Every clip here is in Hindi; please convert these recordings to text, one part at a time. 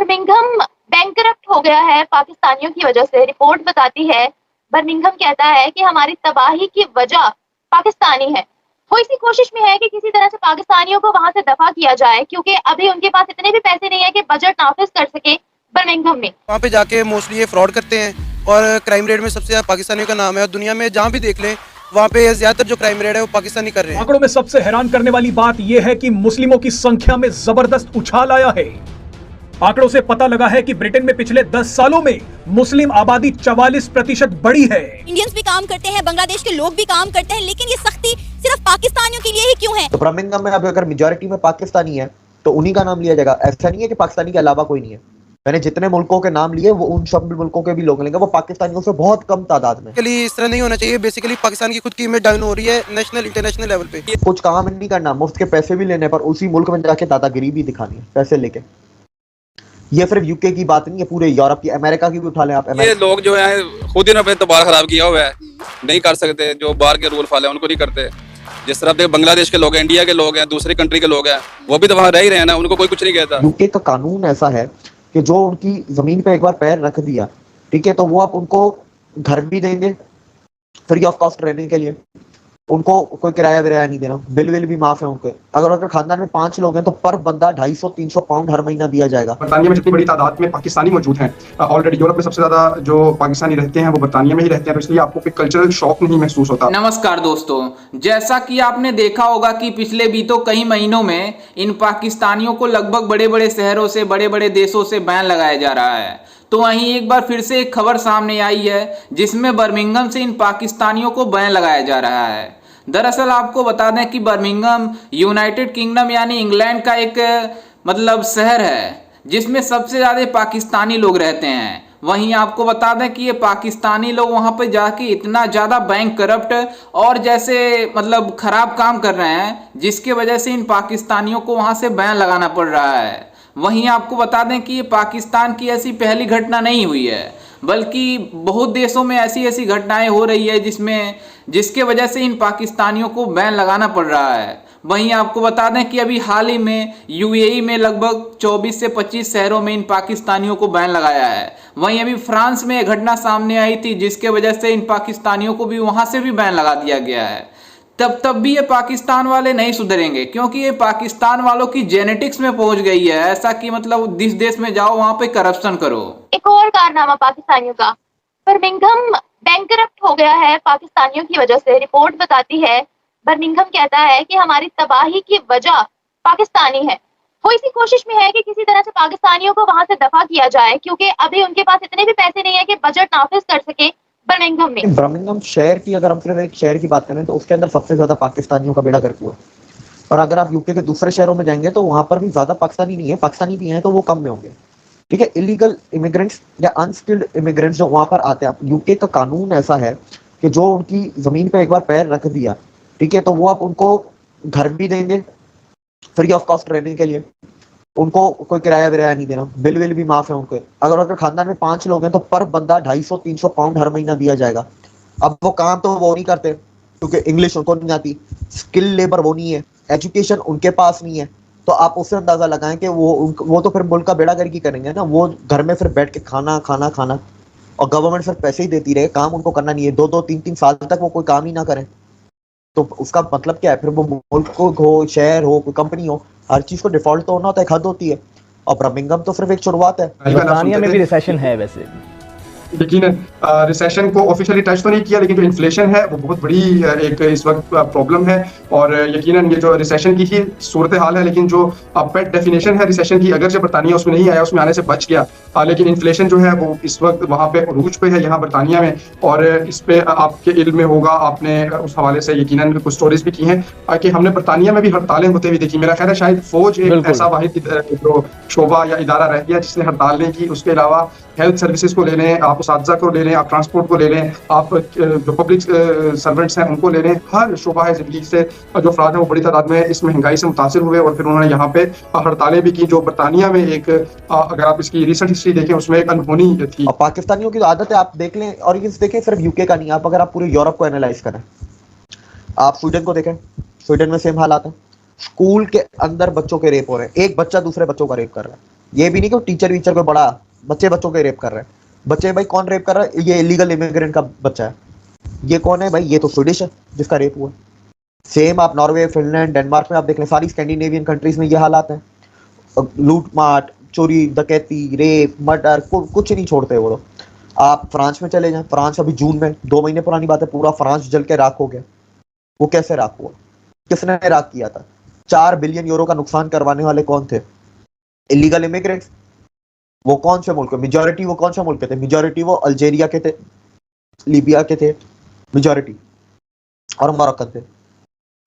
बर्मिंघम बैंकरप्ट हो गया है पाकिस्तानियों की वजह से। रिपोर्ट बताती है, बर्मिंघम कहता है कि हमारी तबाही की वजह पाकिस्तानी है। वो इसी कोशिश में है कि किसी तरह से पाकिस्तानियों को वहां से दफा किया जाए, क्योंकि अभी उनके पास इतने भी पैसे नहीं है कि बजट नाफिज कर सके बर्मिंघम में। वहाँ पे जाके मोस्टली ये फ्रॉड करते हैं और क्राइम रेट में सबसे ज्यादा पाकिस्तानियों का नाम है। और दुनिया में जहाँ भी देख लें वहाँ पे ज्यादातर जो क्राइम रेट है वो पाकिस्तानी कर रहे हैं। आंकड़ों में सबसे हैरान करने वाली बात यह है कि मुस्लिमों की संख्या में जबरदस्त उछाल आया है। आंकड़ों से पता लगा है कि ब्रिटेन में पिछले 10 सालों में मुस्लिम आबादी 44% बढ़ी है। इंडियंस भी काम करते हैं, बांग्लादेश के लोग भी काम करते हैं, लेकिन ये सख्ती सिर्फ पाकिस्तानियों के लिए ही क्यों है? तो बर्मिंघम में अब अगर मेजॉरिटी में पाकिस्तानी है तो उन्हीं का नाम लिया जाएगा। ऐसा नहीं है कि पाकिस्तानी के अलावा कोई नहीं है। मैंने जितने मुल्कों के नाम लिए वो उन सब मुल्कों के भी लोग लेंगे, वो पाकिस्तानियों से बहुत कम तादाद में। इस तरह नहीं होना चाहिए। बेसिकली पाकिस्तान की खुद की इमेज डाउन हो रही है नेशनल इंटरनेशनल लेवल पे। कुछ काम नहीं करना, मुफ्त के पैसे भी लेने पर उसी मुल्क में जाके दादागिरी भी दिखानी है पैसे लेके। ये सिर्फ यूके की बात नहीं है, पूरे यूरोप की, अमेरिका की भी उठा लें आप। ये लोग जो है खुद ही अपने तबार खराब किया हुआ है, नहीं कर सकते। जो बाहर के रूल फॉलो उनको नहीं करते। जिस तरह देख बांग्लादेश के लोग हैं, इंडिया के लोग हैं, दूसरी कंट्री के लोग हैं, वो भी तो वहाँ रह ही रहे हैं ना, उनको कोई कुछ नहीं कहता। यूके का कानून ऐसा है कि जो उनकी जमीन पे एक बार पैर रख दिया, ठीक है, तो वो आप उनको घर भी देंगे फ्री ऑफ कॉस्ट रहने के लिए, उनको कोई किराया विराया नहीं देना, बिल विल भी माफ है उनके। अगर खानदान में 5 लोग हैं तो पर बंदा 250-300 पाउंड हर महीना दिया जाएगा। बरतानिया में जितनी बड़ी तादाद में पाकिस्तानी मौजूद हैं, ऑलरेडी यूरोप में सबसे ज्यादा जो पाकिस्तानी रहते हैं वो बरतानिया में ही रहते हैं, तो इसलिए आपको कोई कल्चरल शॉक नहीं महसूस होता। नमस्कार दोस्तों, जैसा कि आपने देखा होगा कि पिछले बीतों कई महीनों में इन पाकिस्तानियों को लगभग बड़े बड़े शहरों से, बड़े बड़े देशों से बैन लगाया जा रहा है। तो वहीं एक बार फिर से एक खबर सामने आई है जिसमें बर्मिंघम से इन पाकिस्तानियों को बैन लगाया जा रहा है। दरअसल आपको बता दें कि बर्मिंघम यूनाइटेड किंगडम यानी इंग्लैंड का एक शहर है जिसमें सबसे ज़्यादा पाकिस्तानी लोग रहते हैं। वहीं आपको बता दें कि ये पाकिस्तानी लोग वहां पर जाके इतना ज़्यादा बैंक करप्ट और जैसे खराब काम कर रहे हैं जिसके वजह से इन पाकिस्तानियों को वहां से बैन लगाना पड़ रहा है। वहीं आपको बता दें कि ये पाकिस्तान की ऐसी पहली घटना नहीं हुई है, बल्कि बहुत देशों में ऐसी ऐसी घटनाएं हो रही है जिसके वजह से इन पाकिस्तानियों को बैन लगाना पड़ रहा है। वहीं आपको बता दें कि अभी हाल ही में यूएई में लगभग 24 से 25 शहरों में इन पाकिस्तानियों को बैन लगाया है। वहीं अभी फ्रांस में एक घटना सामने आई थी जिसके वजह से इन पाकिस्तानियों को भी वहां से भी बैन लगा दिया गया है। तब भी ये पाकिस्तान वाले नहीं सुधरेंगे, क्योंकि ये पाकिस्तान वालों की जेनेटिक्स में पहुंच गई है ऐसा कि जिस देश में जाओ वहां पे करप्शन करो। एक और कारनामा पाकिस्तानियों का, बर्मिंघम बैंकरप्ट हो गया है पाकिस्तानियों की वजह से। रिपोर्ट बताती है, बर्मिंघम कहता है कि हमारी तबाही की वजह पाकिस्तानी है। वो इसी कोशिश में है कि किसी तरह से पाकिस्तानियों को वहां से दफा किया जाए, क्योंकि अभी उनके पास इतने भी पैसे नहीं है कि बजट नाफिज कर सके बर्मिंघम में। बर्मिंघम शहर की अगर हम सिर्फ एक शहर की बात करें तो उसके अंदर सबसे ज्यादा पाकिस्तानियों का बेड़ा गर्क हुआ। और अगर आप यूके के दूसरे शहरों में जाएंगे तो वहां पर भी ज्यादा पाकिस्तानी नहीं है, पाकिस्तानी भी हैं तो वो कम में होंगे, ठीक है। इलीगल इमिग्रेंट्स या अनस्किल्ड इमिग्रेंट्स जो वहां पर आते हैं, यूके का कानून ऐसा है कि जो उनकी जमीन पे एक बार पैर रख दिया, ठीक है, तो वो आप उनको घर भी देंगे फ्री ऑफ कॉस्ट रहने के लिए, उनको कोई किराया विराया नहीं देना, बिल विल भी माफ है उनके। अगर खानदान में 5 लोग हैं तो पर बंदा 250-300 पाउंड हर महीना दिया जाएगा। अब वो काम तो वो नहीं करते क्योंकि इंग्लिश उनको नहीं आती, स्किल लेबर वो नहीं है, एजुकेशन उनके पास नहीं है, तो आप उससे अंदाजा लगाएं कि वो तो फिर मुल्क का बेड़ा गर्क ही करेंगे ना। वो घर में फिर बैठ के खाना और गवर्नमेंट सिर्फ पैसे ही देती रहे, काम उनको करना नहीं है। 2-2, 3-3 साल तक वो कोई काम ही ना करें तो उसका मतलब क्या है? फिर वो मुल्क को हो, शहर हो, कोई कंपनी हो, हर चीज को डिफॉल्ट तो होना होता है, एक हद होती है। और बर्मिंघम तो सिर्फ एक शुरुआत है। बर्तानिया में भी रिसेशन है वैसे, यकीनन रिसेशन को ऑफिशियली टच तो नहीं किया, लेकिन जो इन्फ्लेशन है वो बहुत बड़ी एक इस वक्त प्रॉब्लम है। और यकीनन ये जो रिसेशन की ही सूरत हाल है, लेकिन जो पेट डेफिनेशन है रिसेशन की, अगर जब बरतानिया उसमें नहीं आया, उसमें आने से बच गया, लेकिन इन्फ्लेशन जो है वो इस वक्त वहाँ पे अरूज पे है यहाँ बरतानिया में। और इस पे आपके इल्म में होगा, आपने उस हवाले से यकीनन कुछ स्टोरीज भी की हैं कि हमने बरतानिया में भी हड़तालें होते हुए देखी। मेरा ख्याल है शायद फौज एक ऐसा वाहिद जो शोबा या इदारा रह गया जिसने हड़ताल नहीं की। उसके अलावा हेल्थ सर्विसेज को ले लें, आप उसातिज़ा को ले लें, आप ट्रांसपोर्ट को ले लें, आप जो पब्लिक सर्वेंट्स हैं उनको ले लें, हर शोबा है ज़िंदगी से जो अफराद हैं वो बड़ी तादाद में इस महंगाई से मुतासिर हुए और फिर उन्होंने यहाँ पे हड़तालें भी की, जो बरतानिया में एक अगर आप इसकी रिसेंट हिस्ट्री देखें उसमें एक अनहोनी थी। और पाकिस्तानियों की आदत है, आप देख लें, और ये देखें सिर्फ यूके का नहीं, आप अगर आप पूरे यूरोप को एनालाइज करें, आप स्वीडन को देखें, स्वीडन में सेम हालात है। स्कूल के अंदर बच्चों के रेप हो रहे हैं, एक बच्चा दूसरे बच्चों का रेप कर रहा है, ये भी नहीं कि टीचर वीचर को बड़ा बच्चों के रेप कर रहे हैं। बच्चे भाई कौन रेप कर रहा है? ये इलीगल इमिग्रेंट का बच्चा है। ये कौन है भाई? ये तो स्वीडिश है जिसका रेप हुआ। सेम आप नॉर्वे, फिनलैंड, डेनमार्क में आप देख लें, सारी स्कैंडिनेवियन कंट्रीज में ये हालात हैं। लूट मार, चोरी, डकैती, रेप, मर्डर, कुछ नहीं छोड़ते वो लोग। आप फ्रांस में चले जाएं, फ्रांस अभी जून में 2 महीने पुरानी बात है, पूरा फ्रांस जल के राख हो गया। वो कैसे राख हुआ? किसने राख किया था? 4 बिलियन यूरो का नुकसान करवाने वाले कौन थे? Illegal immigrants. वो कौन से मुल्क? मेजॉरिटी वो कौन से मुल्क के थे? मेजॉरिटी वो अल्जेरिया के थे, लीबिया के थे मेजॉरिटी, और मोरक्कन थे।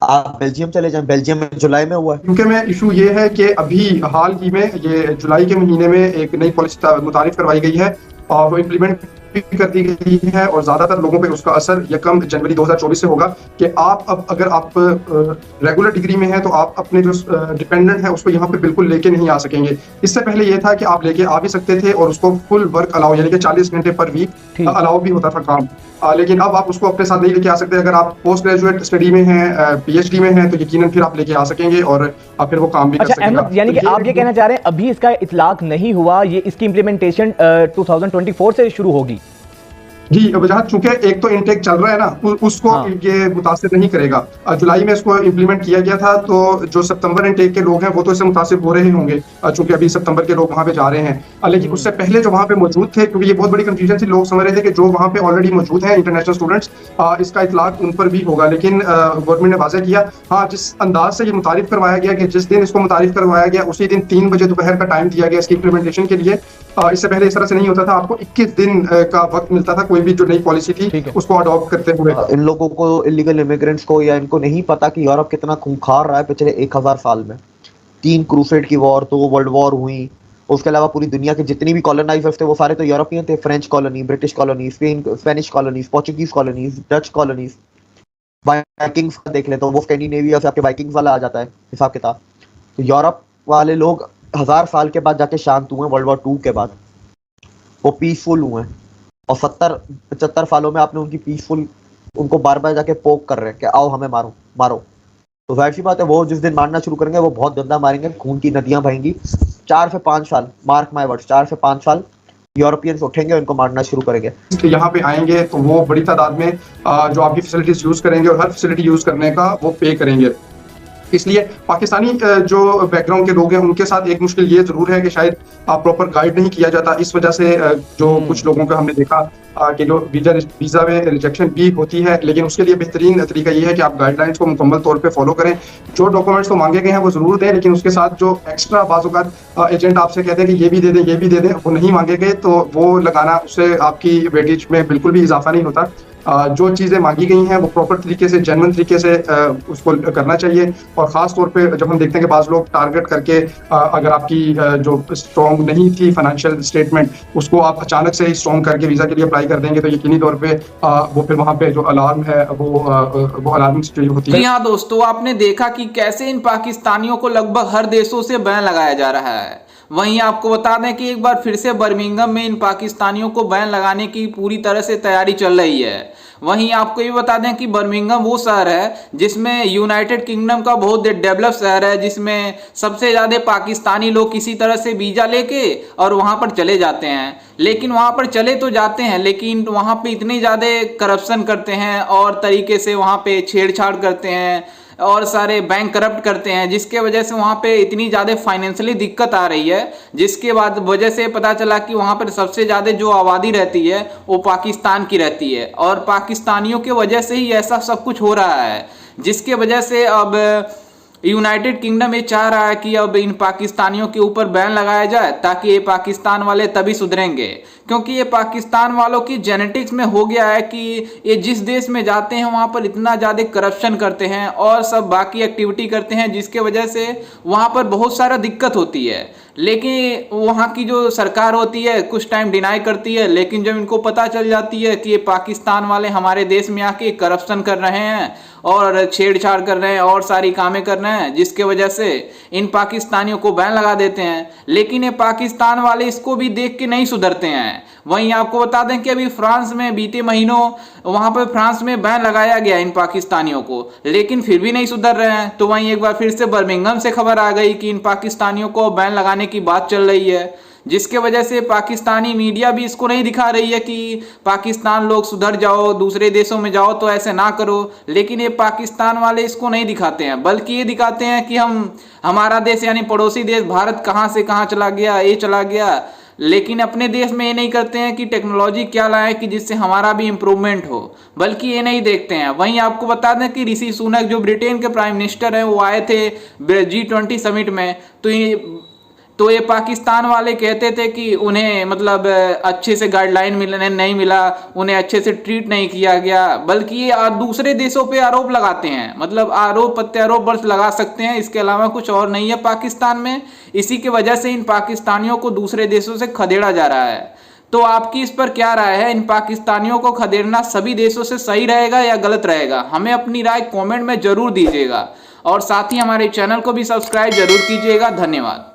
आप बेल्जियम चले जाएं, बेल्जियम में जुलाई में हुआ है। यूके में इशू ये है कि अभी हाल ही में ये जुलाई के महीने में एक नई पॉलिसी मुतारिफ करवाई गई है और वो इम्प्लीमेंट कर दी गई है और ज्यादातर लोगों पे उसका असर 1 जनवरी 2024 से होगा कि आप अब अगर आप रेगुलर डिग्री में हैं तो आप अपने जो डिपेंडेंट है उसको यहाँ पे बिल्कुल लेके नहीं आ सकेंगे। इससे पहले ये था कि आप लेके आ भी सकते थे और उसको फुल वर्क अलाउ यानी कि 40 घंटे पर वीक अलाउ भी होता था काम, लेकिन अब आप उसको अपने साथ नहीं लेके आ सकते। अगर आप पोस्ट ग्रेजुएट स्टडी में हैं, पीएचडी में हैं, तो यकीनन फिर आप लेके आ सकेंगे और आप फिर वो काम भी कर सकेंगे। अहमद, यानी कि आप ये कहना चाह रहे हैं अभी इसका इतलाक नहीं हुआ, ये इसकी इम्प्लीमेंटेशन 2024 से शुरू होगी? जी, जहाँ चूंकि एक तो इनटेक चल रहा है ना, उसको ये मुतासिर नहीं करेगा। जुलाई में इसको इम्प्लीमेंट किया गया था, तो जो सितंबर इनटेक के लोग हैं वो तो इससे मुतासिर हो रहे होंगे चूंकि अभी सितंबर के लोग वहाँ पे जा रहे हैं। लेकिन उससे पहले जो वहाँ पे मौजूद थे, क्योंकि ये बहुत बड़ी कंफ्यूजन थी, लोग समझ रहे थे कि जो वहाँ पे ऑलरेडी मौजूद हैं इंटरनेशनल स्टूडेंट्स, इसका इतलाक उन पर भी होगा। लेकिन गवर्नमेंट ने वाज़ेह किया, हाँ, जिस अंदाज से ये मुतारिफ करवाया गया कि जिस दिन इसको मुतारिफ करवाया गया उसी दिन 3 बजे दोपहर का टाइम दिया गया इसकी इम्प्लीमेंटेशन के लिए। इससे पहले इस तरह से नहीं होता था, आपको 21 दिन का वक्त मिलता था कोई भी जो नई पॉलिसी थी उसको अडॉप्ट करते हुए। इन लोगों को, इलीगल इमिग्रेंट्स को, या इनको नहीं पता कि यूरोप कितना खूंखार रहा है पिछले 1000 साल में। 3 क्रूसेड की वॉर, 2 वर्ल्ड वॉर हुई, उसके अलावा पूरी दुनिया के जितनी भी कॉलोनाइजर्स थे वो सारे तो यूरोपियन थे। French colony, British colony, Spanish colonies, Portuguese colonies, Dutch colonies. Vikings का देख ले तो वो स्कैंडिनेविया से आपके वाइकिंग्स वाला आ जाता है हिसाब किताब। तो यूरोप वाले लोग 1000 साल के बाद जाके शांत हुए, वर्ल्ड वॉर 2 के बाद वो पीसफुल हुए हैं, और 70-75 सालों में आपने उनकी पीसफुल, उनको बार बार जाके पोक कर रहे हैं कि आओ हमें मारो। तो जाहिर सी बात है वो जिस दिन मारना शुरू करेंगे वो बहुत गंदा मारेंगे, खून की नदियां बहेंगी। 4 से 5 साल, मार्क माय वर्ड्स, 4 से 5 साल यूरोपियंस उठेंगे, उनको मारना शुरू करेंगे। यहाँ पे आएंगे तो वो बड़ी तादाद में जो आपकी फैसिलिटीज यूज करेंगे और हर फैसिलिटी यूज करने का वो पे करेंगे। इसलिए पाकिस्तानी जो बैकग्राउंड के लोग हैं उनके साथ एक मुश्किल ये जरूर है कि शायद प्रॉपर गाइड नहीं किया जाता। इस वजह से जो कुछ लोगों का हमने देखा कि जो वीजा में रिजेक्शन भी होती है, लेकिन उसके लिए बेहतरीन तरीका ये है कि आप गाइडलाइंस को मुकम्मल तौर पे फॉलो करें। जो डॉक्यूमेंट्स तो मांगे गए हैं वो जरूर दें, लेकिन उसके साथ जो एक्स्ट्रा बाज़ एजेंट आपसे कहते हैं कि ये भी दे दें, वो नहीं मांगे गए तो वो लगाना, उससे आपकी वेटेज में बिल्कुल भी इजाफा नहीं होता। जो चीज़ें मांगी गई हैं वो प्रॉपर तरीके से, जेन्युइन तरीके से उसको करना चाहिए। और ख़ास तौर पे जब हम देखते हैं कि बाज़ लोग टारगेट करके अगर आपकी जो स्ट्रॉन्ग नहीं थी फाइनेंशियल स्टेटमेंट, उसको आप अचानक से ही स्ट्रॉन्ग करके वीज़ा के लिए अप्लाई कर देंगे तो यकीनी तौर पे वो फिर वहाँ पे जो अलार्म है वो अलार्म सिचुएशन होती है। जी हाँ दोस्तों, आपने देखा कि कैसे इन पाकिस्तानियों को लगभग हर देशों से बैन लगाया जा रहा है। वहीं आपको बता दें कि एक बार फिर से बर्मिंघम में इन पाकिस्तानियों को बैन लगाने की पूरी तरह से तैयारी चल रही है। वहीं आपको ये बता दें कि बर्मिंघम वो शहर है जिसमें यूनाइटेड किंगडम का बहुत डेवलप शहर है, जिसमें सबसे ज़्यादा पाकिस्तानी लोग किसी तरह से वीज़ा लेके और वहाँ पर चले जाते हैं। लेकिन वहाँ पर चले तो जाते हैं, लेकिन वहाँ पे इतने ज़्यादा करप्शन करते हैं और तरीके से वहाँ पे छेड़छाड़ करते हैं और सारे बैंक करप्ट करते हैं, जिसके वजह से वहाँ पे इतनी ज़्यादा फाइनेंशियली दिक्कत आ रही है। जिसके बाद वजह से पता चला कि वहाँ पर सबसे ज़्यादा जो आबादी रहती है वो पाकिस्तान की रहती है और पाकिस्तानियों के वजह से ही ऐसा सब कुछ हो रहा है। जिसके वजह से अब यूनाइटेड किंगडम ये चाह रहा है कि अब इन पाकिस्तानियों के ऊपर बैन लगाया जाए ताकि ये पाकिस्तान वाले तभी सुधरेंगे, क्योंकि ये पाकिस्तान वालों की जेनेटिक्स में हो गया है कि ये जिस देश में जाते हैं वहाँ पर इतना ज़्यादा करप्शन करते हैं और सब बाकी एक्टिविटी करते हैं, जिसके वजह से वहाँ पर बहुत सारा दिक्कत होती है। लेकिन वहाँ की जो सरकार होती है कुछ टाइम डिनाई करती है, लेकिन जब इनको पता चल जाती है कि ये पाकिस्तान वाले हमारे देश में आके करप्शन कर रहे हैं और छेड़छाड़ कर रहे हैं और सारी कामें कर रहे हैं, जिसके वजह से इन पाकिस्तानियों को बैन लगा देते हैं। लेकिन ये पाकिस्तान वाले इसको भी देख के नहीं सुधरते हैं। वहीं आपको बता दें कि अभी फ्रांस में बीते महीनों वहाँ पर फ्रांस में बैन लगाया गया इन पाकिस्तानियों को, लेकिन फिर भी नहीं सुधर रहे हैं। तो वहीं एक बार फिर से बर्मिंघम से खबर आ गई कि इन पाकिस्तानियों को बैन लगाने दिखाने की बात चल रही है, जिसके वजह से पाकिस्तानी मीडिया भी इसको नहीं दिखा रही है कि पाकिस्तान लोग सुधर जाओ, दूसरे देशों में जाओ तो ऐसे ना करो। लेकिन ये पाकिस्तान वाले इसको नहीं दिखाते हैं, बल्कि ये दिखाते हैं कि हमारा देश यानी पड़ोसी देश भारत कहाँ से कहाँ चला गया, ये चला गया। लेकिन अपने देश में ये नहीं करते हैं कि टेक्नोलॉजी क्या लाए कि जिससे हमारा भी इम्प्रूवमेंट हो, बल्कि ये नहीं देखते हैं। वहीं आपको बता दें कि ऋषि सुनक जो ब्रिटेन के प्राइम मिनिस्टर हैं वो आए थे G20 समिट में, तो ये पाकिस्तान वाले कहते थे कि उन्हें मतलब अच्छे से गाइडलाइन मिलने नहीं मिला, उन्हें अच्छे से ट्रीट नहीं किया गया, बल्कि ये दूसरे देशों पे आरोप लगाते हैं। मतलब आरोप प्रत्यारोप बस लगा सकते हैं, इसके अलावा कुछ और नहीं है पाकिस्तान में। इसी की वजह से इन पाकिस्तानियों को दूसरे देशों से खदेड़ा जा रहा है। तो आपकी इस पर क्या राय है? इन पाकिस्तानियों को खदेड़ना सभी देशों से सही रहेगा या गलत रहेगा? हमें अपनी राय कमेंट में जरूर दीजिएगा और साथ ही हमारे चैनल को भी सब्सक्राइब जरूर कीजिएगा। धन्यवाद।